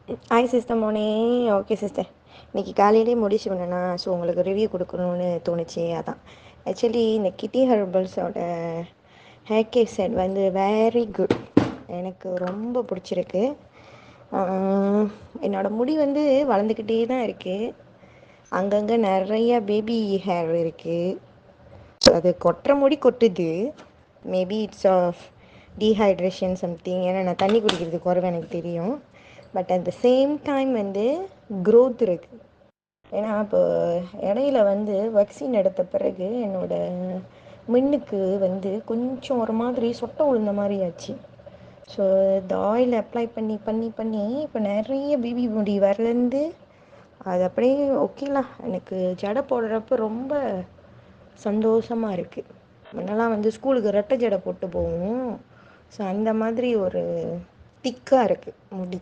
Hi sister மோனே. Okay sister, இன்றைக்கி காலையிலே முடிச்சு வேணுண்ணா. ஸோ உங்களுக்கு ரிவ்யூ கொடுக்கணுன்னு தோணுச்சு. அதான் ஆக்சுவலி இந்த கிட்டி ஹெர்பல்ஸோட ஹேர் கேர் செட் வந்து வெரி குட். எனக்கு ரொம்ப பிடிச்சிருக்கு. என்னோடய முடி வந்து வளர்ந்துக்கிட்டே தான் இருக்குது. அங்கங்கே நிறைய பேபி ஹேர் இருக்குது. ஸோ அது கொட்டுற முடி கொட்டுது. Maybe it's of dehydration something. ஏன்னா நான் தண்ணி குடிக்கிறது குறைவு எனக்கு தெரியும். But at the same time வந்து க்ரோத் இருக்குது. ஏன்னா இப்போ இடையில வந்து வேக்சின் எடுத்த பிறகு என்னோடய மின்னுக்கு வந்து கொஞ்சம் ஒரு மாதிரி சொட்டை விழுந்த மாதிரி ஆச்சு. ஸோ இந்த ஆயில் அப்ளை பண்ணி பண்ணி பண்ணி இப்போ நிறைய பேபி முடி வரலேருந்து அது அப்படியே ஓகேலாம். எனக்கு ஜடை போடுறப்ப ரொம்ப சந்தோஷமாக இருக்குது. முன்னெல்லாம் வந்து ஸ்கூலுக்கு ரெட்டை ஜடை போட்டு போவோம். ஸோ அந்த மாதிரி ஒரு திக்காக இருக்குது முடி.